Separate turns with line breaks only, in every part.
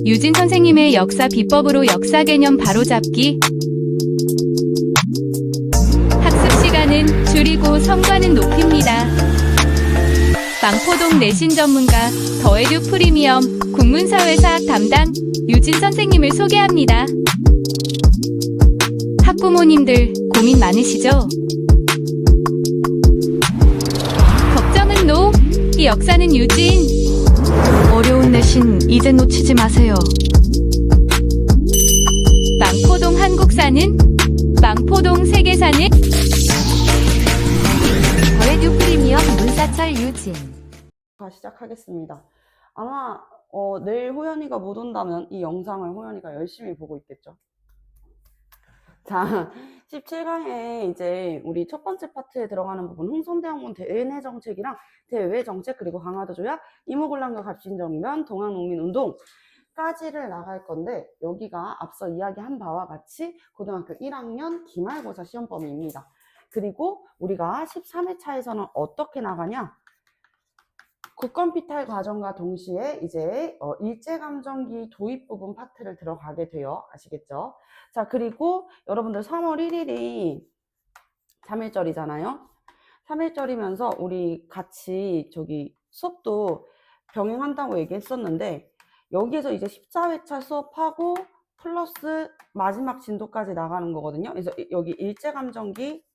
유진 선생님의 역사 비법으로 역사 개념 바로잡기. 학습 시간은 줄이고 성과는 높입니다. 망포동 내신 전문가 더에듀 프리미엄 국문사회사학 담당 유진 선생님을 소개합니다. 학부모님들 고민 많으시죠? 걱정은 노! 이 역사는 유진!
어려운 내신 이제 놓치지 마세요.
망포동 한국사는? 망포동 세계사는?
더에듀 프리미엄 문사철 유진.
시작하겠습니다. 아마 내일 호연이가 못 온다면 이 영상을 호연이가 열심히 보고 있겠죠. 자, 17강에 이제 우리 첫 번째 파트에 들어가는 부분 흥선대원군 대내 정책이랑 대외 정책 그리고 강화도 조약, 이모군란과 갑신정변, 동학농민운동까지를 나갈 건데 여기가 앞서 이야기한 바와 같이 고등학교 1학년 기말고사 시험 범위입니다. 그리고 우리가 13회차에서는 어떻게 나가냐? 국권피탈 과정과 동시에 이제 일제감정기 도입 부분 파트를 들어가게 돼요. 아시겠죠? 자, 그리고 여러분들 3월 1일이 3.1절이잖아요. 3.1절이면서 우리 같이 저기 수업도 병행한다고 얘기했었는데 여기에서 이제 14회차 수업하고 플러스 마지막 진도까지 나가는 거거든요. 그래서 여기 일제감정기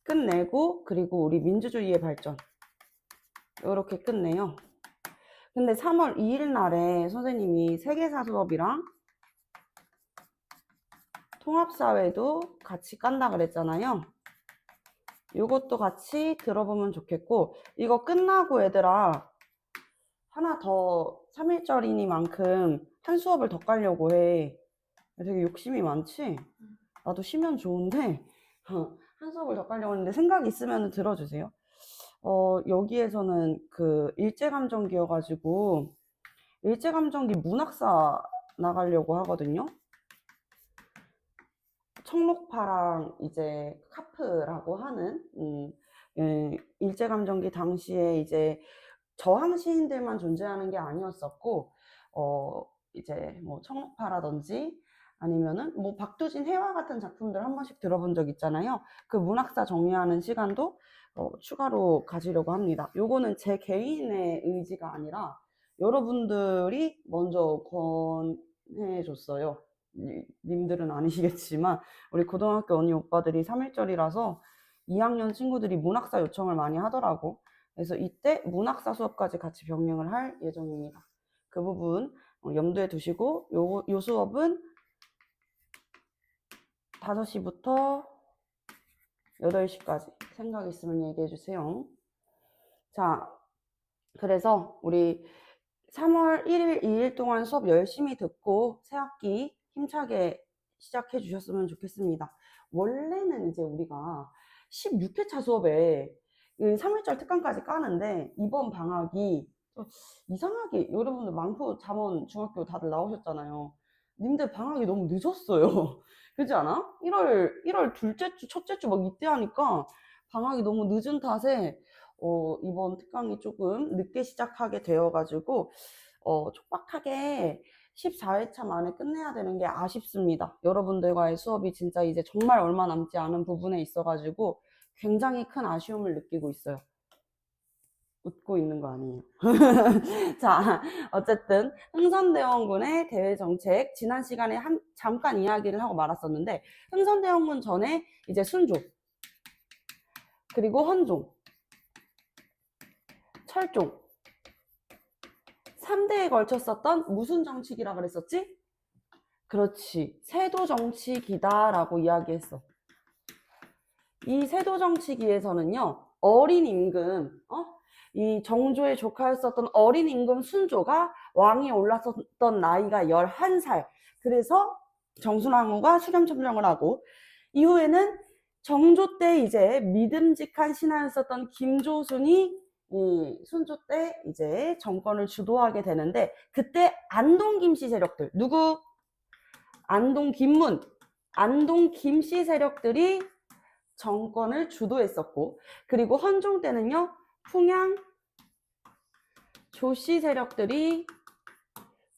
끝내고 그리고 우리 민주주의의 발전 이렇게 끝내요. 근데 3월 2일 날에 선생님이 세계사 수업이랑 통합사회도 같이 깐다 그랬잖아요. 이것도 같이 들어보면 좋겠고 이거 끝나고 얘들아 하나 더 3.1절이니만큼 한 수업을 더 깔려고 해. 되게 욕심이 많지? 나도 쉬면 좋은데 한 수업을 더 깔려고 했는데 생각 있으면 들어주세요. 여기에서는 그 일제감정기여가지고 일제감정기 문학사 나가려고 하거든요. 청록파랑 이제 카프라고 하는 일제감정기 당시에 이제 저항 시인들만 존재하는 게 아니었었고 이제 뭐 청록파라든지 아니면은 뭐 박두진 해와 같은 작품들 한 번씩 들어본 적 있잖아요. 그 문학사 정리하는 시간도 추가로 가지려고 합니다. 요거는 제 개인의 의지가 아니라 여러분들이 먼저 권해줬어요. 님들은 아니시겠지만 우리 고등학교 언니 오빠들이 3.1절이라서 2학년 친구들이 문학사 요청을 많이 하더라고. 그래서 이때 문학사 수업까지 같이 병행을 할 예정입니다. 그 부분 염두에 두시고 요 수업은 5시부터 8시까지 생각 있으면 얘기해 주세요. 자, 그래서 우리 3월 1일, 2일 동안 수업 열심히 듣고 새학기 힘차게 시작해 주셨으면 좋겠습니다. 원래는 이제 우리가 16회차 수업에 3일절 특강까지 까는데 이번 방학이 이상하게 여러분들 망포 잠원 중학교 다들 나오셨잖아요. 님들 방학이 너무 늦었어요. 그렇지 않아? 1월 둘째 주, 첫째 주 막 이때 하니까 방학이 너무 늦은 탓에 이번 특강이 조금 늦게 시작하게 되어가지고 촉박하게 14회차 만에 끝내야 되는 게 아쉽습니다. 여러분들과의 수업이 진짜 이제 정말 얼마 남지 않은 부분에 있어가지고 굉장히 큰 아쉬움을 느끼고 있어요. 웃고 있는 거 아니에요. 자, 어쨌든 흥선대원군의 대외정책 지난 시간에 잠깐 이야기를 하고 말았었는데 흥선대원군 전에 이제 순종 그리고 헌종 철종 3대에 걸쳤었던 무슨 정치기라 그랬었지? 그렇지, 세도 정치기다라고 이야기했어. 이 세도 정치기에서는요 어린 임금 이 정조의 조카였었던 어린 임금 순조가 왕위에 올랐었던 나이가 11살. 그래서 정순왕후가 수렴청정을 하고 이후에는 정조 때 이제 믿음직한 신하였었던 김조순이 이 순조 때 이제 정권을 주도하게 되는데 그때 안동 김씨 세력들 누구? 안동 김문, 안동 김씨 세력들이 정권을 주도했었고 그리고 헌종 때는요 풍양 조씨 세력들이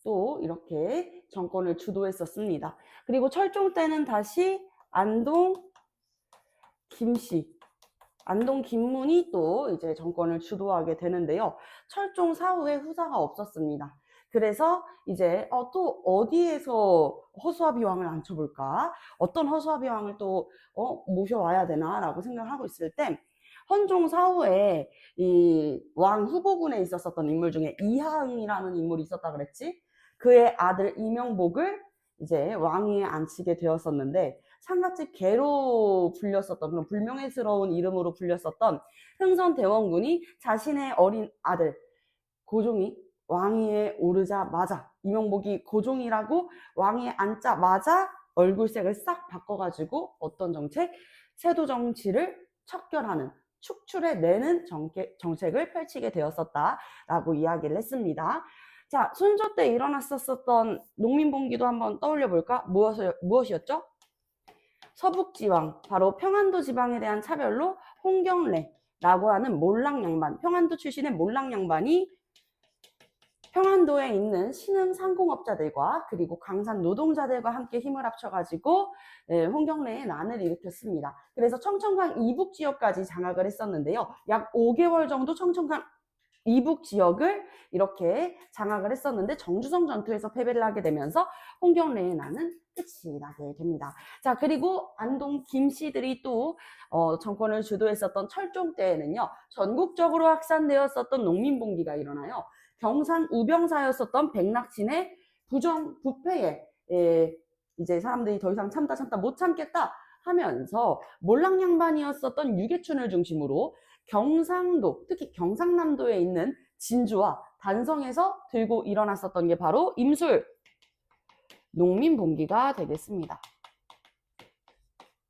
또 이렇게 정권을 주도했었습니다. 그리고 철종 때는 다시 안동 김씨, 안동 김문이 또 이제 정권을 주도하게 되는데요. 철종 사후에 후사가 없었습니다. 그래서 이제 또 어디에서 허수아비 왕을 앉혀볼까? 어떤 허수아비 왕을 또 모셔와야 되나라고 생각하고 있을 때 헌종 사후에 이 왕 후보군에 있었던 인물 중에 이하응이라는 인물이 있었다 그랬지? 그의 아들 이명복을 이제 왕위에 앉히게 되었었는데 상갓집 개로 불렸었던 그런 불명예스러운 이름으로 불렸었던 흥선대원군이 자신의 어린 아들 고종이 왕위에 오르자마자 이명복이 고종이라고 왕위에 앉자마자 얼굴색을 싹 바꿔가지고 어떤 정책? 세도 정치를 척결하는 축출해내는 정책을 펼치게 되었었다라고 이야기를 했습니다. 자, 순조 때 일어났었던 농민봉기도 한번 떠올려 볼까? 무엇이었죠? 서북지방, 바로 평안도 지방에 대한 차별로 홍경래라고 하는 몰락양반, 평안도 출신의 몰락양반이 평안도에 있는 신흥 상공업자들과 그리고 강산 노동자들과 함께 힘을 합쳐가지고 홍경래의 난을 일으켰습니다. 그래서 청천강 이북 지역까지 장악을 했었는데요. 약 5개월 정도 청천강 이북 지역을 이렇게 장악을 했었는데 정주성 전투에서 패배를 하게 되면서 홍경래의 난은 끝이 나게 됩니다. 자, 그리고 안동 김씨들이 또 정권을 주도했었던 철종 때에는요, 전국적으로 확산되었었던 농민봉기가 일어나요. 경산 우병사였었던 백낙진의 부패에 이제 사람들이 더 이상 참다 못 참겠다 하면서 몰락양반이었었던 유계춘을 중심으로 경상도, 특히 경상남도에 있는 진주와 단성에서 들고 일어났었던 게 바로 임술 농민봉기가 되겠습니다.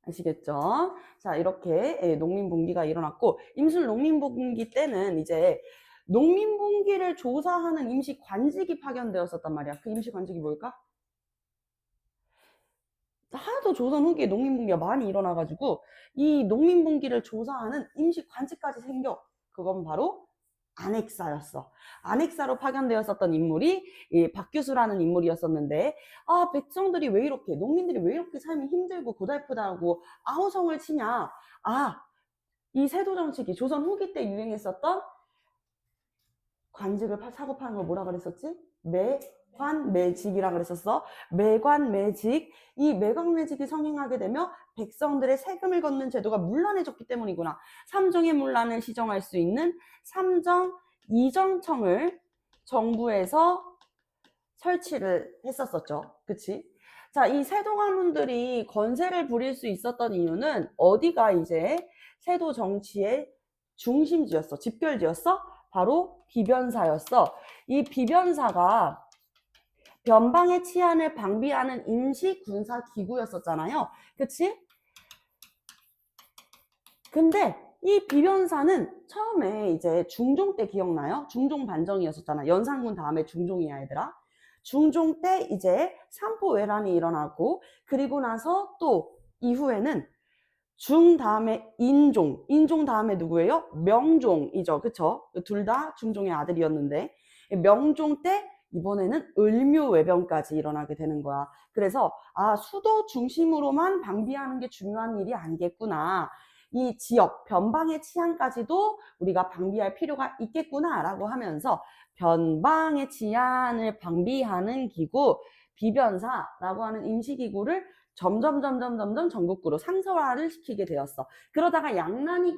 아시겠죠? 자, 이렇게 농민봉기가 일어났고, 임술 농민봉기 때는 이제 농민봉기를 조사하는 임시관직이 파견되었었단 말이야. 그 임시관직이 뭘까? 하도 조선 후기에 농민봉기가 많이 일어나가지고 이 농민봉기를 조사하는 임시관직까지 생겨. 그건 바로 안핵사였어. 안핵사로 파견되었었던 인물이 이 박규수라는 인물이었었는데, 백성들이 왜 이렇게, 농민들이 왜 이렇게 삶이 힘들고 고달프다고 아우성을 치냐. 이 세도 정치기, 조선 후기 때 유행했었던 관직을 사고 파는 걸 뭐라 그랬었지? 매관매직이라 그랬었어. 매관매직. 이 매관매직이 성행하게 되며 백성들의 세금을 걷는 제도가 문란해졌기 때문이구나. 삼정의 문란을 시정할 수 있는 삼정 이정청을 정부에서 설치를 했었었죠. 그치? 자, 이 세도 가문들이 건세를 부릴 수 있었던 이유는 어디가 이제 세도 정치의 중심지였어? 집결지였어? 바로 비변사였어. 이 비변사가 변방의 치안을 방비하는 임시 군사 기구였었잖아요. 그치? 근데 이 비변사는 처음에 이제 중종 때 기억나요? 중종 반정이었었잖아. 연산군 다음에 중종이야, 얘들아. 중종 때 이제 삼포외란이 일어나고, 그리고 나서 또 이후에는 중 다음에 인종 다음에 누구예요? 명종이죠. 그쵸? 둘 다 중종의 아들이었는데, 명종 때 이번에는 을묘외변까지 일어나게 되는 거야. 그래서 수도 중심으로만 방비하는 게 중요한 일이 아니겠구나. 이 지역, 변방의 치안까지도 우리가 방비할 필요가 있겠구나 라고 하면서 변방의 치안을 방비하는 기구, 비변사라고 하는 임시기구를 점점 전국구로 상설화를 시키게 되었어. 그러다가 양난을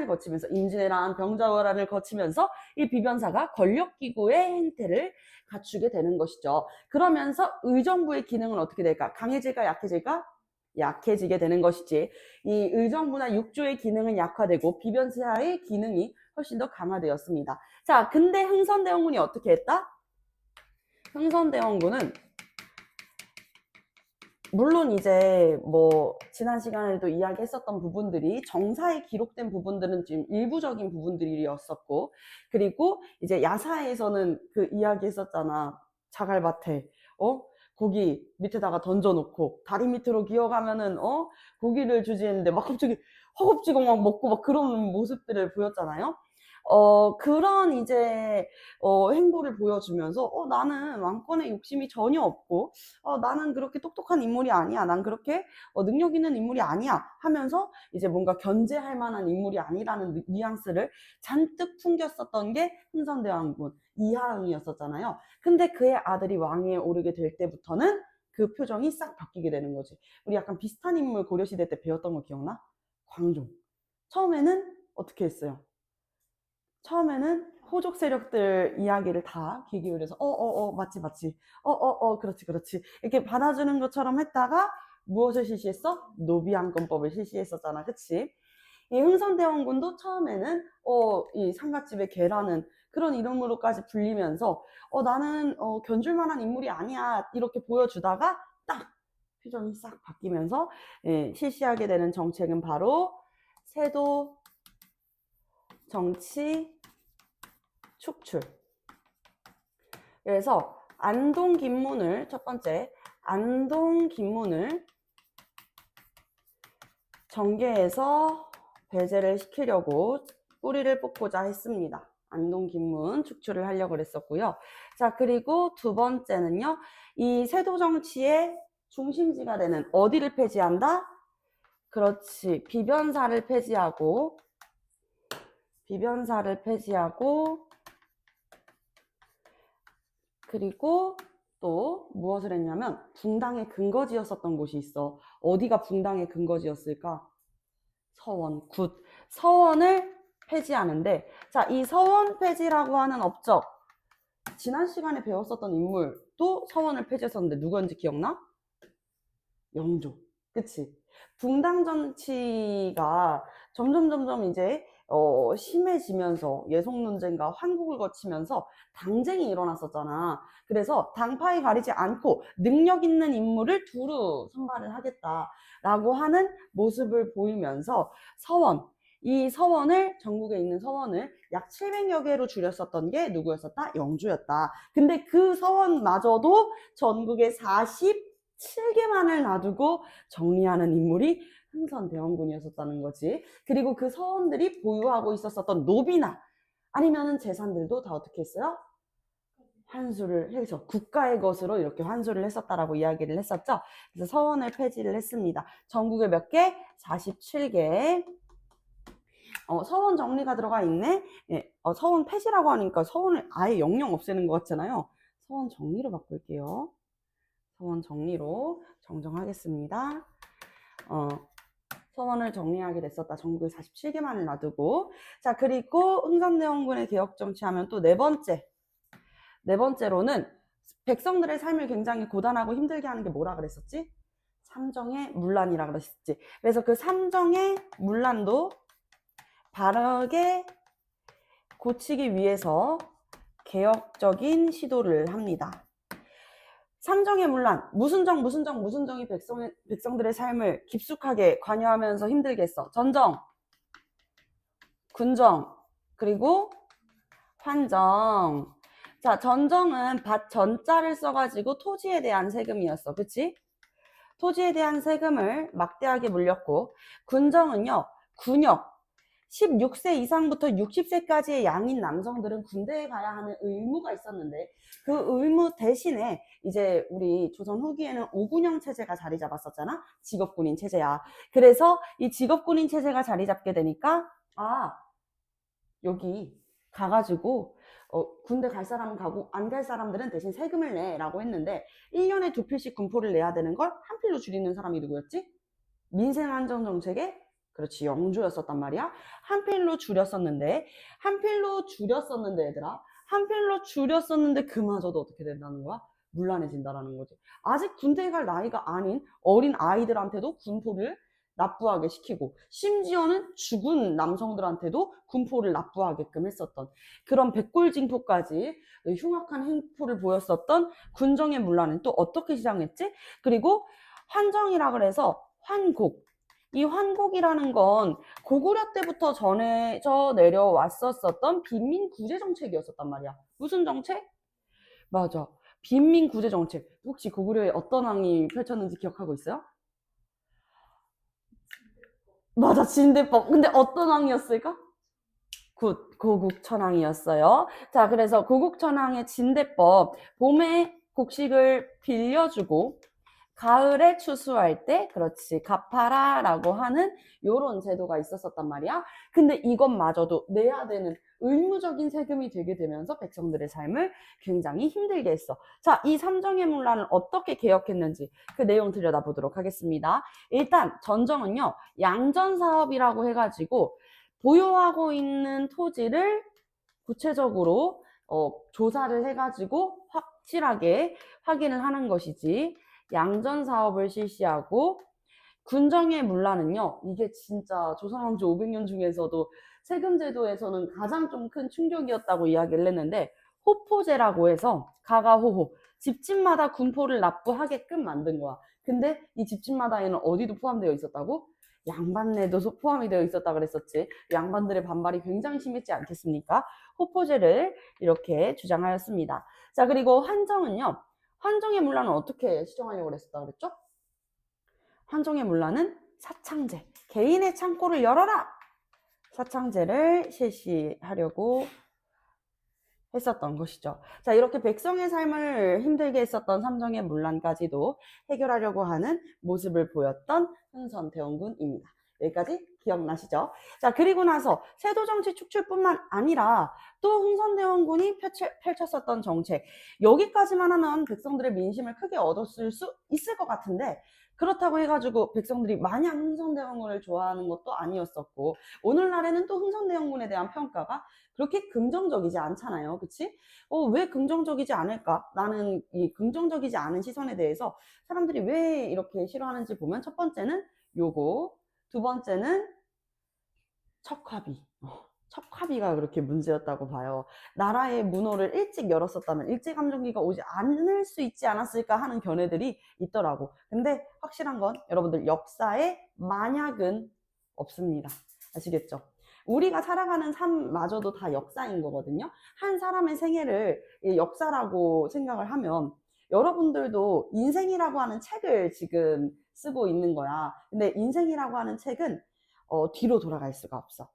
거치면서 임진왜란, 병자호란을 거치면서 이 비변사가 권력기구의 행태를 갖추게 되는 것이죠. 그러면서 의정부의 기능은 어떻게 될까? 강해질까? 약해질까? 약해지게 되는 것이지. 이 의정부나 육조의 기능은 약화되고 비변사의 기능이 훨씬 더 강화되었습니다. 자, 근데 흥선대원군이 어떻게 했다? 흥선대원군은 물론 이제 지난 시간에도 이야기했었던 부분들이 정사에 기록된 부분들은 지금 일부적인 부분들이었었고, 그리고 이제 야사에서는 그 이야기했었잖아. 자갈밭에 고기 밑에다가 던져놓고 다리 밑으로 기어가면은 고기를 주지 했는데 막 갑자기 허겁지겁 막 먹고 막 그런 모습들을 보였잖아요. 그런 이제 행보를 보여주면서 나는 왕권에 욕심이 전혀 없고 나는 그렇게 똑똑한 인물이 아니야. 난 그렇게 능력 있는 인물이 아니야 하면서 이제 뭔가 견제할 만한 인물이 아니라는 뉘앙스를 잔뜩 풍겼었던 게 흥선대왕군 이하응이었었잖아요. 근데 그의 아들이 왕위에 오르게 될 때부터는 그 표정이 싹 바뀌게 되는 거지. 우리 약간 비슷한 인물 고려시대 때 배웠던 거 기억나? 광종. 처음에는 어떻게 했어요? 처음에는 호족 세력들 이야기를 다 귀 기울여서 맞지 맞지 그렇지 그렇지 이렇게 받아주는 것처럼 했다가 무엇을 실시했어? 노비안건법을 실시했었잖아. 그치? 이 흥선대원군도 처음에는 이 상갓집의 개라는 그런 이름으로까지 불리면서 나는 견줄 만한 인물이 아니야 이렇게 보여주다가 딱 표정이 싹 바뀌면서 실시하게 되는 정책은 바로 세도 정치 축출. 그래서 안동-김문을 첫 번째 안동-김문을 정계에서 배제를 시키려고 뿌리를 뽑고자 했습니다. 안동-김문 축출을 하려고 그랬었고요. 자, 그리고 두 번째는요. 이 세도 정치의 중심지가 되는 어디를 폐지한다? 그렇지. 비변사를 폐지하고 그리고 또 무엇을 했냐면 붕당의 근거지였었던 곳이 있어. 어디가 붕당의 근거지였을까? 서원, 굿. 서원을 폐지하는데 자, 이 서원 폐지라고 하는 업적 지난 시간에 배웠었던 인물도 서원을 폐지했었는데 누구였는지 기억나? 영조. 그치? 붕당 정치가 점점 이제 심해지면서 예속 논쟁과 환국을 거치면서 당쟁이 일어났었잖아. 그래서 당파에 가리지 않고 능력 있는 인물을 두루 선발을 하겠다라고 하는 모습을 보이면서 이 서원을 전국에 있는 서원을 약 700여 개로 줄였었던 게 누구였었다? 영조였다. 근데 그 서원마저도 전국에 47개만을 놔두고 정리하는 인물이 흥선대원군이었었다는 거지. 그리고 그 서원들이 보유하고 있었던 노비나 아니면은 재산들도 다 어떻게 했어요? 환수를 해서 국가의 것으로 이렇게 환수를 했었다라고 이야기를 했었죠. 그래서 서원을 폐지를 했습니다. 전국에 몇 개? 47개. 서원 정리가 들어가 있네. 예, 서원 폐지라고 하니까 서원을 아예 영영 없애는 것 같잖아요. 서원 정리로 바꿀게요. 서원 정리로 정정하겠습니다. 서원을 정리하게 됐었다. 전국에 47개만을 놔두고. 자, 그리고 흥선대원군의 개혁정치하면 또 네 번째로는 백성들의 삶을 굉장히 고단하고 힘들게 하는 게 뭐라 그랬었지? 삼정의 문란이라 그랬었지. 그래서 그 삼정의 문란도 바르게 고치기 위해서 개혁적인 시도를 합니다. 삼정의 문란, 무슨 정이 백성들의 삶을 깊숙하게 관여하면서 힘들게 했어. 전정, 군정, 그리고 환정. 자, 전정은 밭 전자를 써가지고 토지에 대한 세금이었어. 그치? 토지에 대한 세금을 막대하게 물렸고, 군정은요, 군역, 16세 이상부터 60세까지의 양인 남성들은 군대에 가야 하는 의무가 있었는데 그 의무 대신에 이제 우리 조선 후기에는 5군형 체제가 자리 잡았었잖아. 직업군인 체제야. 그래서 이 직업군인 체제가 자리 잡게 되니까 여기 가가지고 군대 갈 사람은 가고 안 갈 사람들은 대신 세금을 내 라고 했는데 1년에 2필씩 군포를 내야 되는 걸 한 필로 줄이는 사람이 누구였지? 민생안전정책의 그렇지, 영조였었단 말이야. 한 필로 줄였었는데 얘들아. 한 필로 줄였었는데 그마저도 어떻게 된다는 거야? 문란해진다라는 거지. 아직 군대에 갈 나이가 아닌 어린 아이들한테도 군포를 납부하게 시키고 심지어는 죽은 남성들한테도 군포를 납부하게끔 했었던 그런 백골징포까지 흉악한 행포를 보였었던 군정의 문란은 또 어떻게 시작했지? 그리고 환정이라 그래서 환곡. 이 환곡이라는 건 고구려 때부터 전해져 내려왔었던 빈민구제 정책이었었단 말이야. 무슨 정책? 맞아. 빈민구제 정책. 혹시 고구려에 어떤 왕이 펼쳤는지 기억하고 있어요? 맞아, 진대법. 근데 어떤 왕이었을까? 굿, 고국천왕이었어요. 자, 그래서 고국천왕의 진대법, 봄에 곡식을 빌려주고 가을에 추수할 때, 그렇지, 갚아라라고 하는 요런 제도가 있었단 말이야. 근데 이것마저도 내야 되는 의무적인 세금이 되게 되면서 백성들의 삶을 굉장히 힘들게 했어. 자, 이 삼정의 문란을 어떻게 개혁했는지 그 내용 들여다보도록 하겠습니다. 일단 전정은요, 양전사업이라고 해가지고 보유하고 있는 토지를 구체적으로 조사를 해가지고 확실하게 확인을 하는 것이지, 양전 사업을 실시하고, 군정의 문란은요, 이게 진짜 조선왕조 500년 중에서도 세금 제도에서는 가장 좀 큰 충격이었다고 이야기를 했는데, 호포제라고 해서 가가호호, 집집마다 군포를 납부하게끔 만든 거야. 근데 이 집집마다에는 어디도 포함되어 있었다고? 양반네도 포함이 되어 있었다 그랬었지. 양반들의 반발이 굉장히 심했지 않겠습니까? 호포제를 이렇게 주장하였습니다. 자, 그리고 환정은요, 환정의 문란은 어떻게 시정하려고 했었다 그랬죠? 환정의 문란은 사창제, 개인의 창고를 열어라! 사창제를 실시하려고 했었던 것이죠. 자, 이렇게 백성의 삶을 힘들게 했었던 삼정의 문란까지도 해결하려고 하는 모습을 보였던 흥선대원군입니다. 여기까지 기억나시죠? 자, 그리고 나서 세도정치 축출뿐만 아니라 또 흥선대원군이 펼쳤었던 정책, 여기까지만 하면 백성들의 민심을 크게 얻었을 수 있을 것 같은데, 그렇다고 해가지고 백성들이 마냥 흥선대원군을 좋아하는 것도 아니었었고, 오늘날에는 또 흥선대원군에 대한 평가가 그렇게 긍정적이지 않잖아요. 그치? 왜 긍정적이지 않을까? 나는 이 긍정적이지 않은 시선에 대해서 사람들이 왜 이렇게 싫어하는지 보면, 첫 번째는 요거, 두 번째는 척화비. 척화비가 그렇게 문제였다고 봐요. 나라의 문호를 일찍 열었었다면 일제감정기가 오지 않을 수 있지 않았을까 하는 견해들이 있더라고. 근데 확실한 건 여러분들, 역사에 만약은 없습니다. 아시겠죠? 우리가 살아가는 삶마저도 다 역사인 거거든요. 한 사람의 생애를 역사라고 생각을 하면, 여러분들도 인생이라고 하는 책을 지금 쓰고 있는 거야. 근데 인생이라고 하는 책은 뒤로 돌아갈 수가 없어.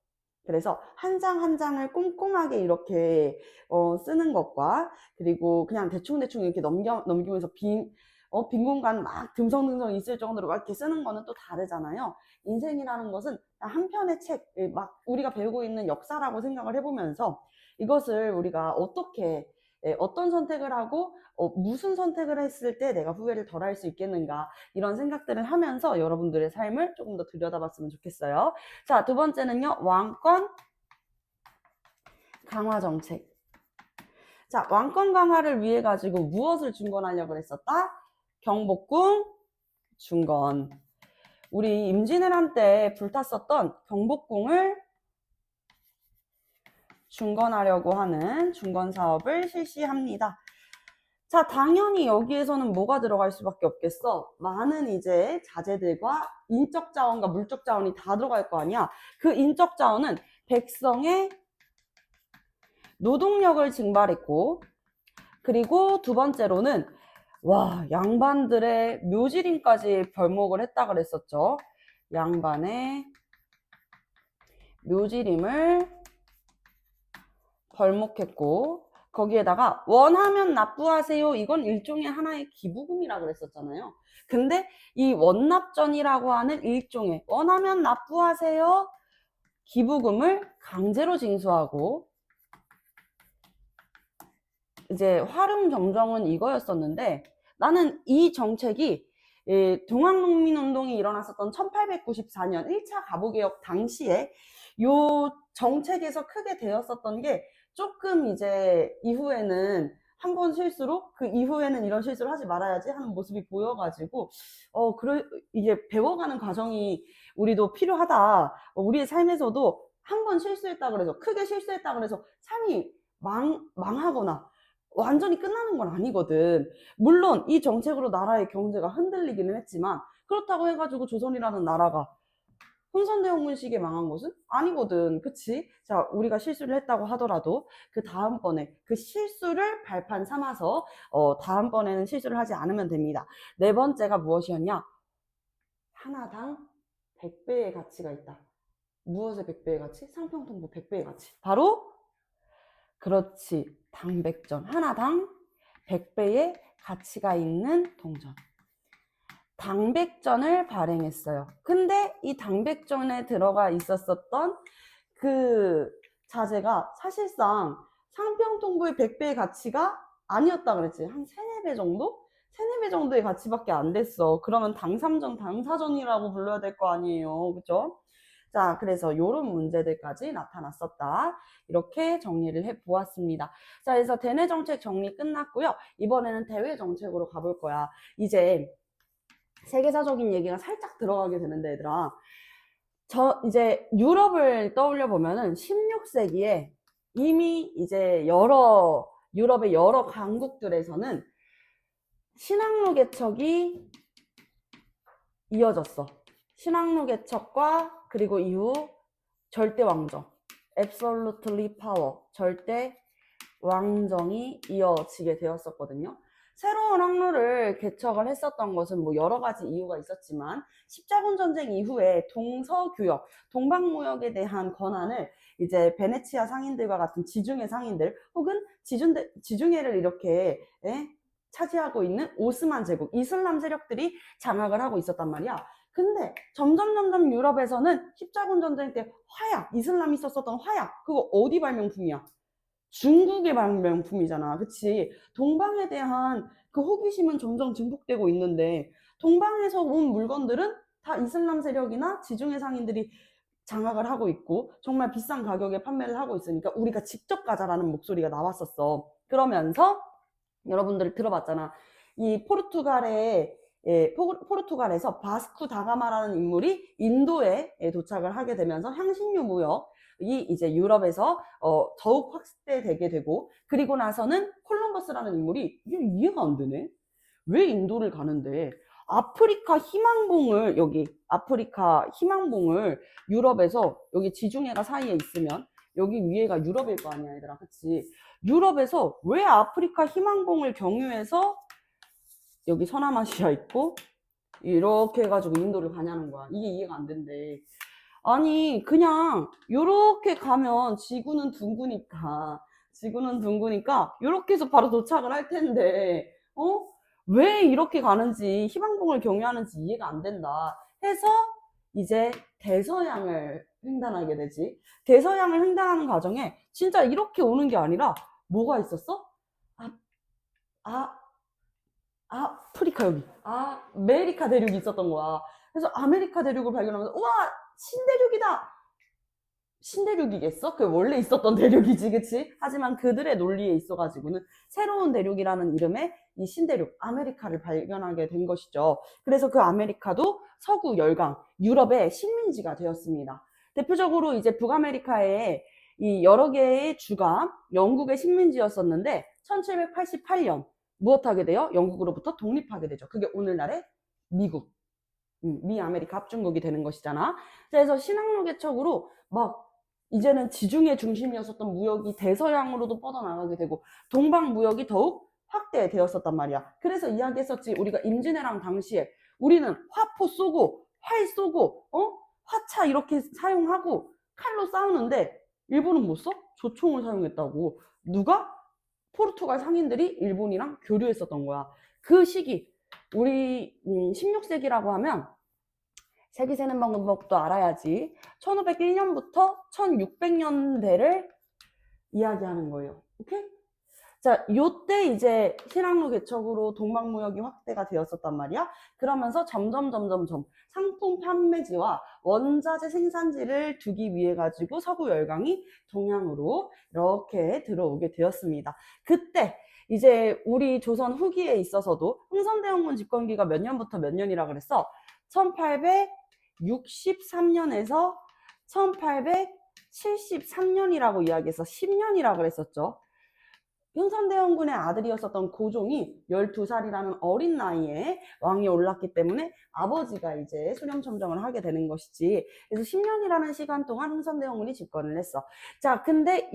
그래서 한 장 한 장을 꼼꼼하게 이렇게 쓰는 것과, 그리고 그냥 대충대충 이렇게 넘기면서 빈 공간 막 듬성듬성 있을 정도로 막 이렇게 쓰는 거는 또 다르잖아요. 인생이라는 것은 한 편의 책, 막 우리가 배우고 있는 역사라고 생각을 해보면서, 이것을 우리가 어떻게, 어떤 선택을 하고 무슨 선택을 했을 때 내가 후회를 덜 할 수 있겠는가, 이런 생각들을 하면서 여러분들의 삶을 조금 더 들여다봤으면 좋겠어요. 자, 두 번째는요, 왕권 강화 정책. 자, 왕권 강화를 위해 가지고 무엇을 중건하려고 했었다? 경복궁 중건. 우리 임진왜란 때 불탔었던 경복궁을 중건하려고 하는 중건 사업을 실시합니다. 자, 당연히 여기에서는 뭐가 들어갈 수밖에 없겠어? 많은 이제 자재들과 인적 자원과 물적 자원이 다 들어갈 거 아니야? 그 인적 자원은 백성의 노동력을 증발했고, 그리고 두 번째로는 양반들의 묘지림까지 벌목을 했다 그랬었죠. 양반의 묘지림을 벌목했고, 거기에다가 원하면 납부하세요. 이건 일종의 하나의 기부금이라 그랬었잖아요. 근데 이 원납전이라고 하는 일종의 원하면 납부하세요 기부금을 강제로 징수하고, 이제 화름정정은 이거였었는데, 나는 이 정책이 동학농민운동이 일어났었던 1894년 1차 가부개혁 당시에 요 정책에서 크게 되었었던 게, 조금 이제 이후에는 한 번 실수로 그 이후에는 이런 실수를 하지 말아야지 하는 모습이 보여가지고, 이게 배워가는 과정이 우리도 필요하다. 우리의 삶에서도 한 번 실수했다 그래서, 크게 실수했다 그래서 삶이 망하거나 완전히 끝나는 건 아니거든. 물론 이 정책으로 나라의 경제가 흔들리기는 했지만, 그렇다고 해가지고 조선이라는 나라가 흥선대원군식에 망한 것은 아니거든. 그치? 자, 우리가 실수를 했다고 하더라도 그 다음번에 그 실수를 발판 삼아서 다음번에는 실수를 하지 않으면 됩니다. 네 번째가 무엇이었냐? 하나당 100배의 가치가 있다. 무엇의 100배의 가치? 상평통보 100배의 가치. 바로 그렇지. 당백전. 하나당 100배의 가치가 있는 동전. 당백전을 발행했어요. 근데 이 당백전에 들어가 있었었던 그 자재가 사실상 상평통보의 100배의 가치가 아니었다 그랬지. 한 3, 4배 정도? 3, 4배 정도의 가치밖에 안 됐어. 그러면 당삼전, 당사전이라고 불러야 될 거 아니에요. 그죠? 자, 그래서 이런 문제들까지 나타났었다. 이렇게 정리를 해보았습니다. 자, 그래서 대내 정책 정리 끝났고요. 이번에는 대외 정책으로 가볼 거야. 이제 세계사적인 얘기가 살짝 들어가게 되는데, 얘들아. 이제 유럽을 떠올려 보면은 16세기에 이미 이제 유럽의 여러 강국들에서는 신항로 개척이 이어졌어. 신항로 개척과 그리고 이후 절대 왕정, absolutely power, 절대 왕정이 이어지게 되었었거든요. 새로운 항로를 개척을 했었던 것은 뭐 여러 가지 이유가 있었지만 십자군 전쟁 이후에 동서교역, 동방무역에 대한 권한을 이제 베네치아 상인들과 같은 지중해 상인들 혹은 지중해를 이렇게 차지하고 있는 오스만 제국, 이슬람 세력들이 장악을 하고 있었단 말이야. 근데 점점 유럽에서는 십자군 전쟁 때 화약, 이슬람이 썼었던 화약, 그거 어디 발명품이야? 중국의 발명품이잖아. 그치? 동방에 대한 그 호기심은 점점 증폭되고 있는데 동방에서 온 물건들은 다 이슬람 세력이나 지중해 상인들이 장악을 하고 있고 정말 비싼 가격에 판매를 하고 있으니까 우리가 직접 가자라는 목소리가 나왔었어. 그러면서 여러분들 들어봤잖아. 이 포르투갈에서 바스쿠 다가마라는 인물이 인도에 도착을 하게 되면서 향신료 무역이 이제 유럽에서 더욱 확대되게 되고, 그리고 나서는 콜럼버스라는 인물이 이게 이해가 안 되네. 왜 인도를 가는데 아프리카 희망봉을 유럽에서 여기 지중해가 사이에 있으면 여기 위에가 유럽일 거 아니야, 얘들아. 그치? 유럽에서 왜 아프리카 희망봉을 경유해서 여기 서남아시아 있고 이렇게 해가지고 인도를 가냐는 거야. 이게 이해가 안 된대. 아니 그냥 요렇게 가면 지구는 둥그니까 요렇게 해서 바로 도착을 할 텐데 왜 이렇게 가는지, 희망봉을 경유하는지 이해가 안 된다 해서 이제 대서양을 횡단하게 되지. 대서양을 횡단하는 과정에 진짜 이렇게 오는 게 아니라 뭐가 있었어? 아프리카, 여기 아메리카 대륙이 있었던 거야. 그래서 아메리카 대륙을 발견하면서 우와, 신대륙이다. 신대륙이겠어? 그 원래 있었던 대륙이지, 그치? 하지만 그들의 논리에 있어가지고는 새로운 대륙이라는 이름의 이 신대륙 아메리카를 발견하게 된 것이죠. 그래서 그 아메리카도 서구 열강 유럽의 식민지가 되었습니다. 대표적으로 이제 북아메리카의 이 여러 개의 주가 영국의 식민지였었는데 1788년 무엇하게 돼요? 영국으로부터 독립하게 되죠. 그게 오늘날의 미국, 미아메리카 합중국이 되는 것이잖아. 그래서 신항로 개척으로 막 이제는 지중해 중심이었었던 무역이 대서양으로도 뻗어나가게 되고 동방 무역이 더욱 확대되었었단 말이야. 그래서 이야기했었지. 우리가 임진왜란 당시에 우리는 화포 쏘고 활 쏘고 화차 이렇게 사용하고 칼로 싸우는데 일본은 뭐 써? 조총을 사용했다고. 누가? 포르투갈 상인들이 일본이랑 교류했었던 거야. 그 시기, 우리 16세기라고 하면 세기 세는 방법도 알아야지. 1501년부터 1600년대를 이야기하는 거예요. 오케이? 자, 요때 이제 신항로 개척으로 동방무역이 확대가 되었었단 말이야. 그러면서 점점 상품 판매지와 원자재 생산지를 두기 위해 가지고 서구 열강이 동양으로 이렇게 들어오게 되었습니다. 그때 이제 우리 조선 후기에 있어서도 흥선대원군 집권기가 몇 년부터 몇 년이라 그랬어? 1863년에서 1873년이라고 이야기해서 10년이라 그랬었죠. 흥선대원군의 아들이었었던 고종이 12살이라는 어린 나이에 왕이 올랐기 때문에 아버지가 이제 수렴청정을 하게 되는 것이지. 그래서 10년이라는 시간 동안 흥선대원군이 집권을 했어. 자, 근데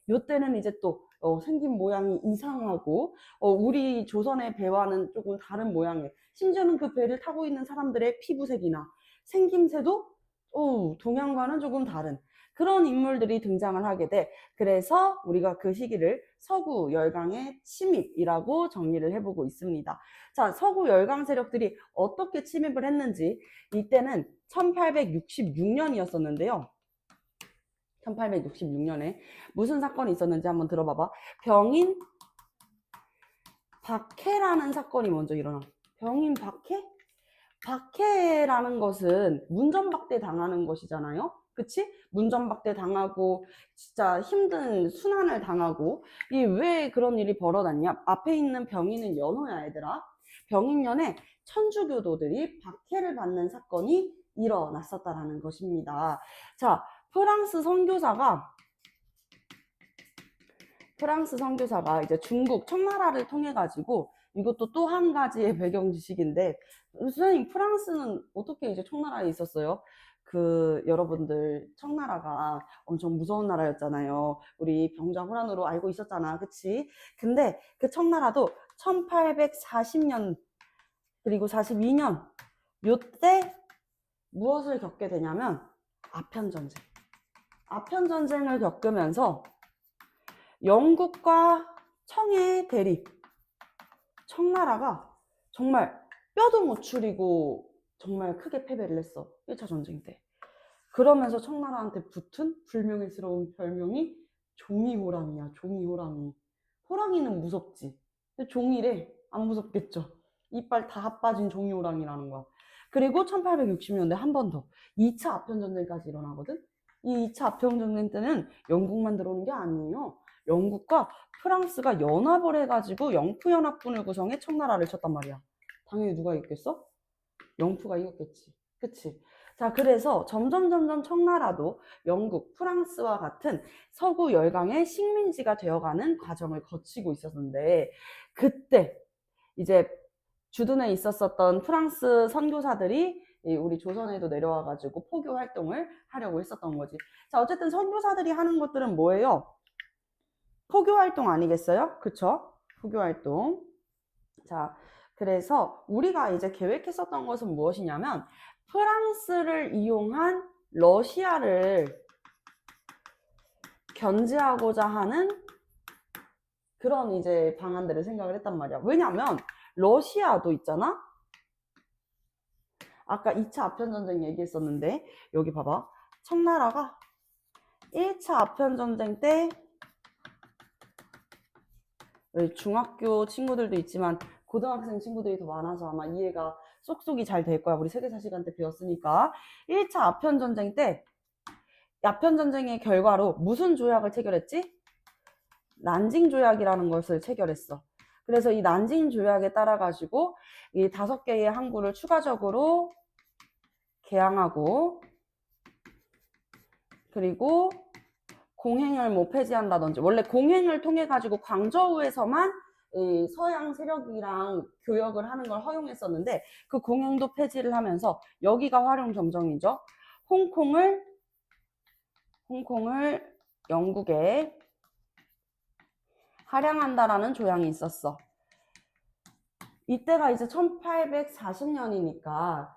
요때는 이제 또 생긴 모양이 이상하고 우리 조선의 배와는 조금 다른 모양의, 심지어는 그 배를 타고 있는 사람들의 피부색이나 생김새도 동양과는 조금 다른 그런 인물들이 등장을 하게 돼. 그래서 우리가 그 시기를 서구 열강의 침입이라고 정리를 해보고 있습니다. 자, 서구 열강 세력들이 어떻게 침입을 했는지 이때는 1866년이었었는데요. 1866년에 무슨 사건이 있었는지 한번 들어봐봐. 병인 박해라는 사건이 먼저 일어나. 병인 박해? 박해라는 것은 문전박대 당하는 것이잖아요. 그치? 문전박대 당하고 진짜 힘든 순환을 당하고 이 왜 그런 일이 벌어졌냐? 앞에 있는 병인은 연호야 얘들아. 병인년에 천주교도들이 박해를 받는 사건이 일어났었다라는 것입니다. 자, 프랑스 선교사가 이제 중국 청나라를 통해 가지고 이것도 또 한 가지의 배경 지식인데 선생님 프랑스는 어떻게 이제 청나라에 있었어요? 여러분들 청나라가 엄청 무서운 나라였잖아요. 우리 병자호란으로 알고 있었잖아. 그치? 근데 그 청나라도 1840년 그리고 42년 요때 무엇을 겪게 되냐면 아편전쟁을 겪으면서 영국과 청의 대립, 청나라가 정말 뼈도 못 추리고 정말 크게 패배를 했어. 1차 전쟁 때. 그러면서 청나라한테 붙은 불명예스러운 별명이 종이호랑이야. 종이호랑이. 호랑이는 무섭지. 근데 종이래. 안 무섭겠죠. 이빨 다 빠진 종이호랑이라는 거야. 그리고 1860년대 한 번 더 2차 아편전쟁까지 일어나거든. 이 2차 아편전쟁 때는 영국만 들어오는 게 아니에요. 영국과 프랑스가 연합을 해가지고 영푸연합군을 구성해 청나라를 쳤단 말이야. 당연히 누가 이겼겠어? 영푸가 이겼겠지. 그치? 자, 그래서 점점 청나라도 영국, 프랑스와 같은 서구 열강의 식민지가 되어가는 과정을 거치고 있었는데 그때 이제 주둔해 있었던 프랑스 선교사들이 우리 조선에도 내려와가지고 포교 활동을 하려고 했었던 거지. 자, 어쨌든 선교사들이 하는 것들은 뭐예요? 포교 활동 아니겠어요? 그쵸? 포교 활동. 자, 그래서 우리가 이제 계획했었던 것은 무엇이냐면 프랑스를 이용한 러시아를 견제하고자 하는 그런 이제 방안들을 생각을 했단 말이야. 왜냐면 러시아도 있잖아? 아까 2차 아편전쟁 얘기했었는데 여기 봐봐. 청나라가 1차 아편전쟁 때 중학교 친구들도 있지만 고등학생 친구들이 더 많아서 아마 이해가 쏙쏙이 잘 될 거야. 우리 세계사 시간 때 배웠으니까. 1차 아편전쟁 때 아편전쟁의 결과로 무슨 조약을 체결했지? 난징 조약이라는 것을 체결했어. 그래서 이 난징 조약에 따라 가지고 이 5개의 항구를 추가적으로 개항하고 그리고 공행을 뭐 폐지한다든지 원래 공행을 통해 가지고 광저우에서만 이 서양 세력이랑 교역을 하는 걸 허용했었는데 그 공행도 폐지를 하면서 여기가 활용 점정이죠. 홍콩을 영국에 할양한다라는 조약이 있었어. 이때가 이제 1840년이니까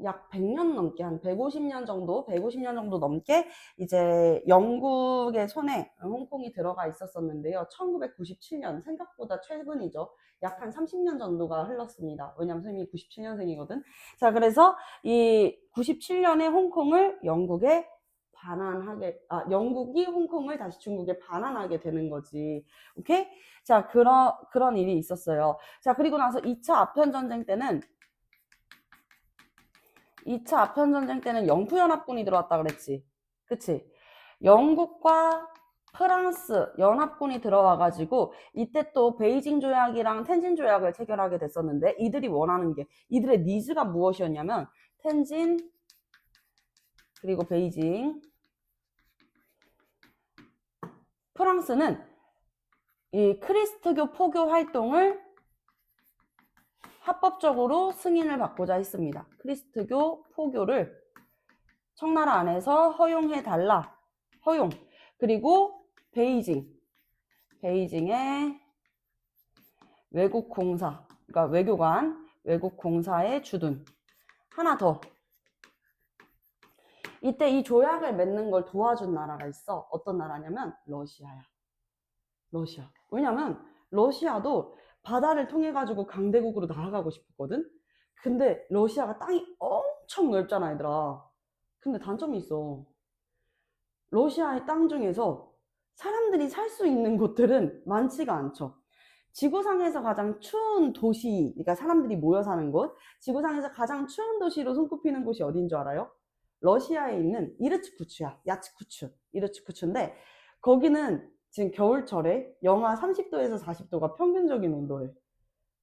약 100년 넘게 한 150년 정도 넘게 이제 영국의 손에 홍콩이 들어가 있었었는데요. 1997년 생각보다 최근이죠. 약 한 30년 정도가 흘렀습니다. 왜냐면 선생님이 97년생이거든. 자, 그래서 이 97년에 홍콩을 영국이 홍콩을 다시 중국에 반환하게 되는 거지. 오케이? 자, 그런 일이 있었어요. 자, 그리고 나서 2차 아편전쟁 때는 영푸연합군이 들어왔다 그랬지. 그치? 영국과 프랑스 연합군이 들어와가지고 이때 또 베이징 조약이랑 텐진 조약을 체결하게 됐었는데 이들이 원하는 게 이들의 니즈가 무엇이었냐면 텐진 그리고 베이징 프랑스는 이 크리스트교 포교 활동을 합법적으로 승인을 받고자 했습니다. 크리스트교 포교를 청나라 안에서 허용해달라. 허용. 그리고 베이징의 외국공사, 그러니까 외교관, 외국공사의 주둔. 하나 더. 이때 이 조약을 맺는 걸 도와준 나라가 있어. 어떤 나라냐면 러시아야. 러시아. 왜냐면 러시아도 바다를 통해 가지고 강대국으로 나아가고 싶었거든. 근데 러시아가 땅이 엄청 넓잖아, 얘들아. 근데 단점이 있어. 러시아의 땅 중에서 사람들이 살 수 있는 곳들은 많지가 않죠. 지구상에서 가장 추운 도시, 그러니까 사람들이 모여 사는 곳, 지구상에서 가장 추운 도시로 손꼽히는 곳이 어딘 줄 알아요? 러시아에 있는 이르츠쿠츠야. 야츠쿠츠. 이르츠쿠츠인데 거기는 지금 겨울철에 영하 30도에서 40도가 평균적인 온도래.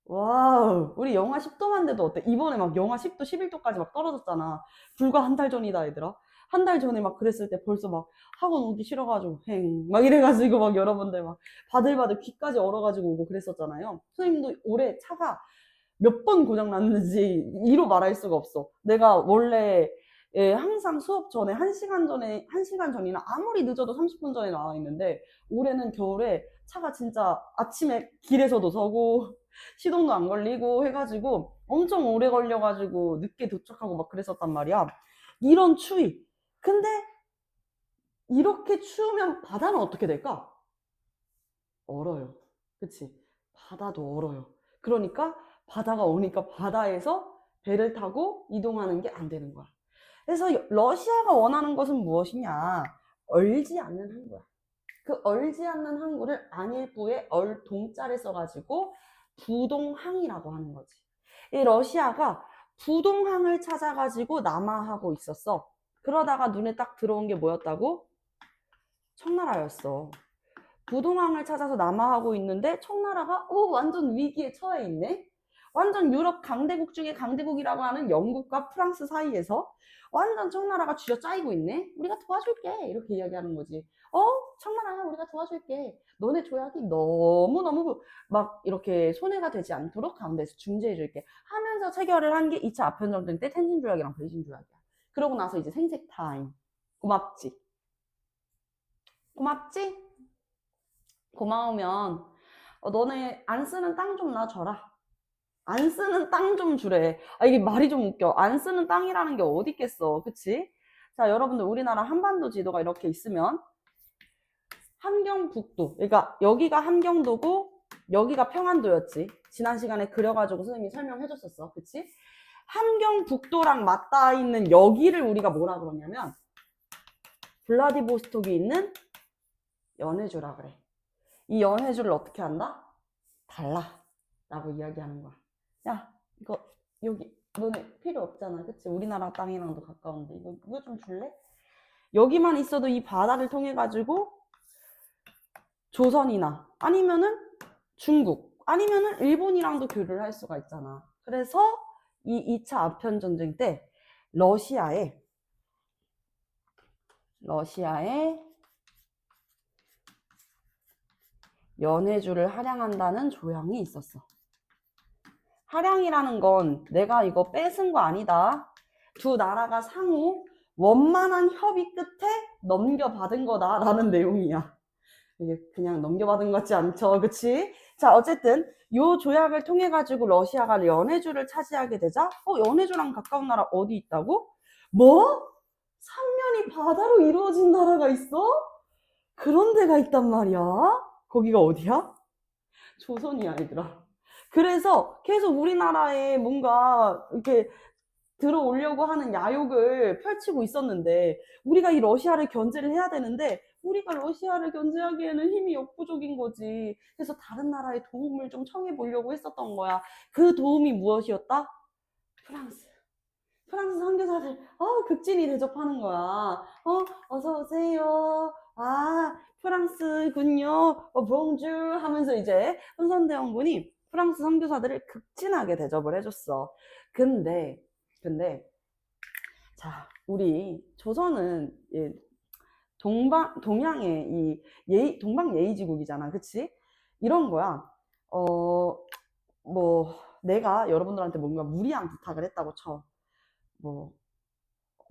와우, 우리 영하 10도만 돼도 어때? 이번에 막 영하 10도, 11도까지 막 떨어졌잖아. 불과 한 달 전이다, 얘들아. 한 달 전에 막 그랬을 때 벌써 막 학원 오기 싫어가지고, 막 이래가지고 막 여러분들 막 바들바들 귀까지 얼어가지고 오고 그랬었잖아요. 선생님도 올해 차가 몇 번 고장 났는지 이로 말할 수가 없어. 내가 원래 항상 수업 전에 1시간 전에, 1시간 전이나 아무리 늦어도 30분 전에 나와 있는데 올해는 겨울에 차가 진짜 아침에 길에서도 서고 시동도 안 걸리고 해가지고 엄청 오래 걸려가지고 늦게 도착하고 막 그랬었단 말이야. 이런 추위. 근데 이렇게 추우면 바다는 어떻게 될까? 얼어요. 그치? 바다도 얼어요. 그러니까 바다가 오니까 바다에서 배를 타고 이동하는 게 안 되는 거야. 그래서 러시아가 원하는 것은 무엇이냐? 얼지 않는 항구야. 그 얼지 않는 항구를 안일부에 동자를 써가지고 부동항이라고 하는 거지. 이 러시아가 부동항을 찾아가지고 남하하고 있었어. 그러다가 눈에 딱 들어온 게 뭐였다고? 청나라였어. 부동항을 찾아서 남하하고 있는데 청나라가 완전 위기에 처해 있네. 완전 유럽 강대국 중에 강대국이라고 하는 영국과 프랑스 사이에서 완전 청나라가 쥐어짜이고 있네. 우리가 도와줄게. 이렇게 이야기하는 거지. 청나라야, 우리가 도와줄게. 너네 조약이 너무너무 막 이렇게 손해가 되지 않도록 가운데서 중재해줄게. 하면서 체결을 한 게 2차 아편전쟁 때 텐진 조약이랑 베이징 조약이야. 그러고 나서 이제 생색 타임. 고맙지? 고맙지? 고마우면 너네 안 쓰는 땅 좀 놔줘라. 안 쓰는 땅 좀 주래. 이게 말이 좀 웃겨. 안 쓰는 땅이라는 게 어디 있겠어. 그치? 자, 여러분들 우리나라 한반도 지도가 이렇게 있으면 함경북도, 그러니까 여기가 함경도고 여기가 평안도였지. 지난 시간에 그려가지고 선생님이 설명해 줬었어. 그치? 함경북도랑 맞닿아 있는 여기를 우리가 뭐라 그러냐면 블라디보스톡이 있는 연해주라 그래. 이 연해주를 어떻게 한다? 달라 라고 이야기하는 거야. 야, 이거 여기 너네 필요 없잖아. 그치? 우리나라 땅이랑도 가까운데 이거 좀 줄래? 여기만 있어도 이 바다를 통해 가지고 조선이나 아니면은 중국 아니면은 일본이랑도 교류를 할 수가 있잖아. 그래서 이 2차 아편전쟁 때 러시아에 연해주를 할양한다는 조약이 있었어. 할양이라는 건 내가 이거 뺏은 거 아니다. 두 나라가 상호 원만한 협의 끝에 넘겨받은 거다라는 내용이야. 이게 그냥 넘겨받은 것 같지 않죠? 그치? 자, 어쨌든 요 조약을 통해 가지고 러시아가 연해주를 차지하게 되자 연해주랑 가까운 나라 어디 있다고? 뭐? 삼면이 바다로 이루어진 나라가 있어? 그런 데가 있단 말이야. 거기가 어디야? 조선이야, 얘들아. 그래서 계속 우리나라에 뭔가 이렇게 들어오려고 하는 야욕을 펼치고 있었는데 우리가 이 러시아를 견제를 해야 되는데 우리가 러시아를 견제하기에는 힘이 역부족인 거지. 그래서 다른 나라의 도움을 좀 청해 보려고 했었던 거야. 그 도움이 무엇이었다? 프랑스 선교사들 극진히 대접하는 거야. 어서 오세요. 프랑스군요. 봉주 하면서 이제 흥선대원군이 프랑스 선교사들을 극진하게 대접을 해줬어. 근데 자, 우리 조선은 동양의 동방 예의지국이잖아. 그치? 이런 거야. 내가 여러분들한테 뭔가 무리한 부탁을 했다고 쳐.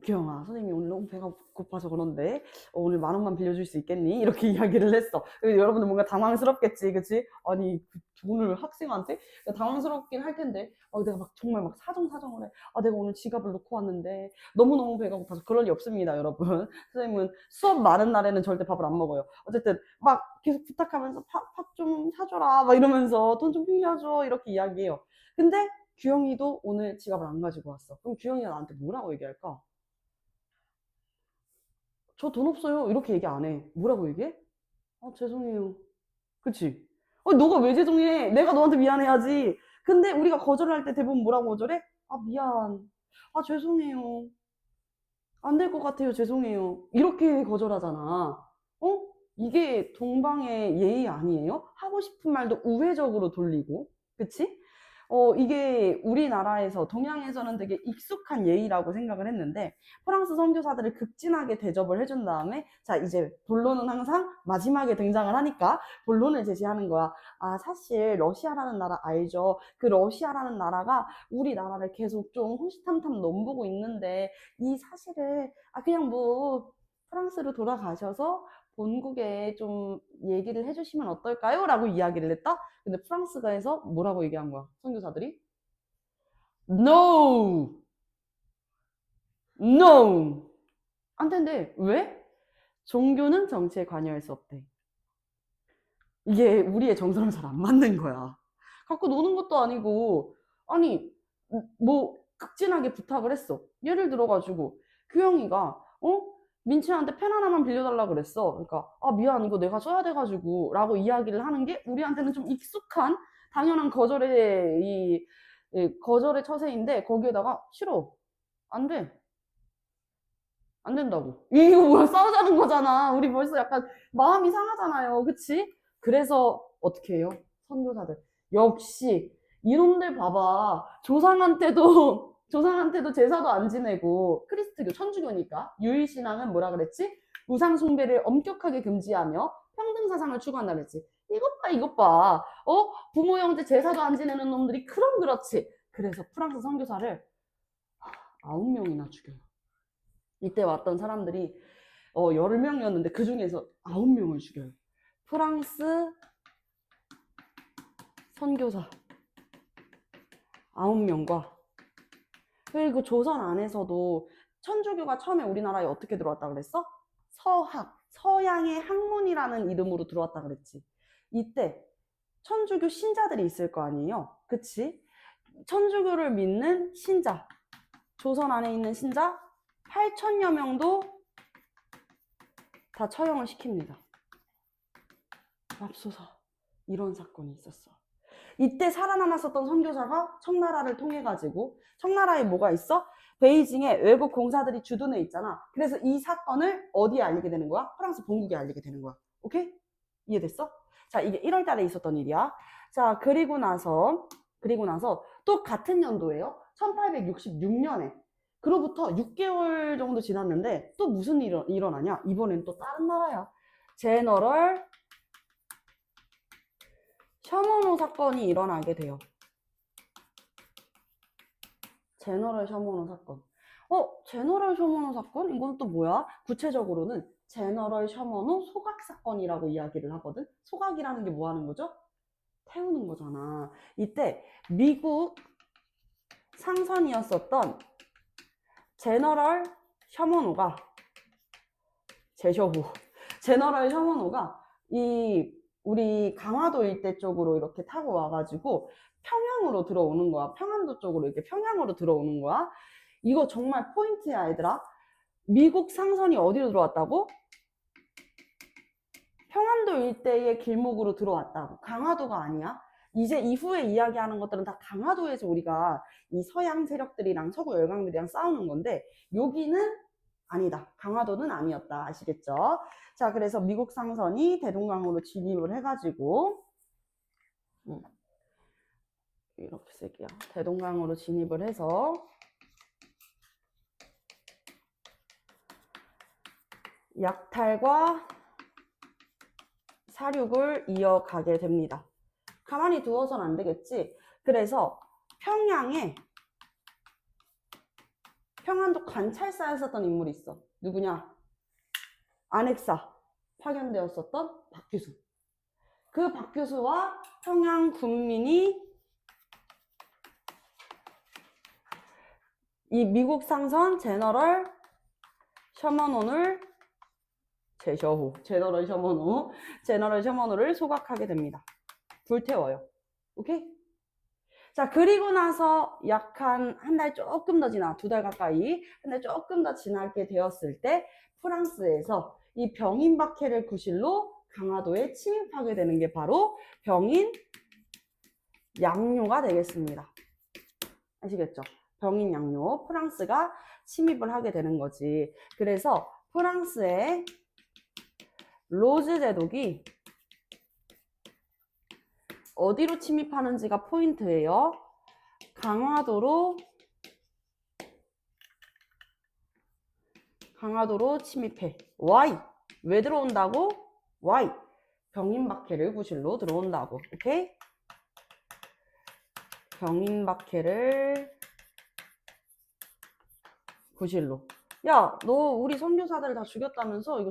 규영아, 선생님이 오늘 너무 배가 고파서 그런데 오늘 10,000원만 빌려줄 수 있겠니? 이렇게 이야기를 했어. 여러분들 뭔가 당황스럽겠지, 그치? 아니 그 돈을 학생한테? 당황스럽긴 할 텐데 내가 막 정말 막 사정사정을 해. 내가 오늘 지갑을 놓고 왔는데 너무너무 배가 고파서. 그럴 리 없습니다, 여러분. 선생님은 수업 많은 날에는 절대 밥을 안 먹어요. 어쨌든 막 계속 부탁하면서 밥 좀 사줘라 막 이러면서 돈 좀 빌려줘 이렇게 이야기해요. 근데 규영이도 오늘 지갑을 안 가지고 왔어. 그럼 규영이가 나한테 뭐라고 얘기할까? 저 돈 없어요. 이렇게 얘기 안 해. 뭐라고 얘기해? 죄송해요. 그치? 너가 왜 죄송해? 내가 너한테 미안해야지. 근데 우리가 거절을 할 때 대부분 뭐라고 거절해? 미안. 죄송해요. 안 될 것 같아요. 죄송해요. 이렇게 거절하잖아. 이게 동방의 예의 아니에요? 하고 싶은 말도 우회적으로 돌리고. 그치? 이게 우리나라에서, 동양에서는 되게 익숙한 예의라고 생각을 했는데, 프랑스 선교사들을 극진하게 대접을 해준 다음에, 자, 이제 본론은 항상 마지막에 등장을 하니까 본론을 제시하는 거야. 사실 러시아라는 나라 알죠? 그 러시아라는 나라가 우리나라를 계속 좀 호시탐탐 넘보고 있는데, 이 사실을 그냥 뭐 프랑스로 돌아가셔서 본국에 좀 얘기를 해주시면 어떨까요? 라고 이야기를 했다? 근데 프랑스가에서 뭐라고 얘기한 거야? 선교사들이? No! No! 안 된대. 왜? 종교는 정치에 관여할 수 없대. 이게 우리의 정서랑 잘 안 맞는 거야. 갖고 노는 것도 아니고, 아니, 뭐, 극진하게 부탁을 했어. 예를 들어가지고, 규영이가, 민채한테 펜 하나만 빌려달라 그랬어. 그러니까, 미안, 이거 내가 써야 돼가지고, 라고 이야기를 하는 게 우리한테는 좀 익숙한, 당연한 거절의 처세인데, 거기에다가, 싫어. 안 돼. 안 된다고. 이거 뭐야, 싸우자는 거잖아. 우리 벌써 약간 마음이 상하잖아요. 그치? 그래서 어떻게 해요? 선교사들. 역시 이놈들 봐봐. 조상한테도 제사도 안 지내고, 크리스트교, 천주교니까 유일신앙은 뭐라 그랬지? 우상 숭배를 엄격하게 금지하며 평등 사상을 추구한다 그랬지. 이것 봐. 부모 형제 제사도 안 지내는 놈들이 그럼 그렇지. 그래서 프랑스 선교사를 9명이나 죽여요. 이때 왔던 사람들이 10명이었는데 그 중에서 9명을 죽여요. 프랑스 선교사 9명과, 그리고 조선 안에서도 천주교가 처음에 우리나라에 어떻게 들어왔다 그랬어? 서양의 학문이라는 이름으로 들어왔다 그랬지. 이때 천주교 신자들이 있을 거 아니에요? 그치? 천주교를 믿는 신자, 조선 안에 있는 신자 8,000여 명도 다 처형을 시킵니다. 맙소사. 이런 사건이 있었어. 이때 살아남았었던 선교사가 청나라를 통해 가지고, 청나라에 뭐가 있어? 베이징에 외국 공사들이 주둔해 있잖아. 그래서 이 사건을 어디에 알리게 되는 거야? 프랑스 본국에 알리게 되는 거야. 오케이? 이해됐어? 자, 이게 1월 달에 있었던 일이야. 자, 그리고 나서 또 같은 연도예요. 1866년에. 그로부터 6개월 정도 지났는데 또 무슨 일이 일어나냐? 이번엔 또 다른 나라야. 제너럴 셔머노 사건이 일어나게 돼요. 제너럴 셔머노 사건. 제너럴 셔머노 사건? 이건 또 뭐야? 구체적으로는 제너럴 셔머노 소각 사건이라고 이야기를 하거든. 소각이라는 게 뭐 하는 거죠? 태우는 거잖아. 이때 미국 상선이었었던 제너럴 셔머노가 제너럴 셔머노가 우리 강화도 일대 쪽으로 이렇게 타고 와가지고 평양으로 들어오는 거야. 평안도 쪽으로 이렇게 평양으로 들어오는 거야. 이거 정말 포인트야, 얘들아. 미국 상선이 어디로 들어왔다고? 평안도 일대의 길목으로 들어왔다고. 강화도가 아니야. 이제 이후에 이야기하는 것들은 다 강화도에서 우리가 이 서양 세력들이랑 서구 열강들이랑 싸우는 건데, 여기는 아니다. 강화도는 아니었다. 아시겠죠? 자, 그래서 미국 상선이 대동강으로 진입을 해가지고, 이렇게 쓸게요. 대동강으로 진입을 해서 약탈과 사륙을 이어가게 됩니다. 가만히 두어선 안 되겠지. 그래서 평안도 관찰사였었던 인물이 있어. 누구냐? 안핵사 파견되었었던 박규수. 그 박규수와 평양 군민이 이 미국 상선 제너럴 셔먼호를 제너럴 셔먼호를 소각하게 됩니다. 불태워요. 오케이? 자, 그리고 나서 약 한 달 조금 더 지나, 2달 가까이, 한 달 조금 더 지나게 되었을 때 프랑스에서 이 병인박해를 구실로 강화도에 침입하게 되는 게 바로 병인 양요가 되겠습니다. 아시겠죠? 병인 양요, 프랑스가 침입을 하게 되는 거지. 그래서 프랑스의 로즈 제독이 어디로 침입하는지가 포인트예요. 강화도로 침입해. Why? 왜 들어온다고? Why? 병인박해를 구실로 들어온다고. 오케이? 병인박해를 구실로. 야, 너 우리 선교사들 다 죽였다면서? 이거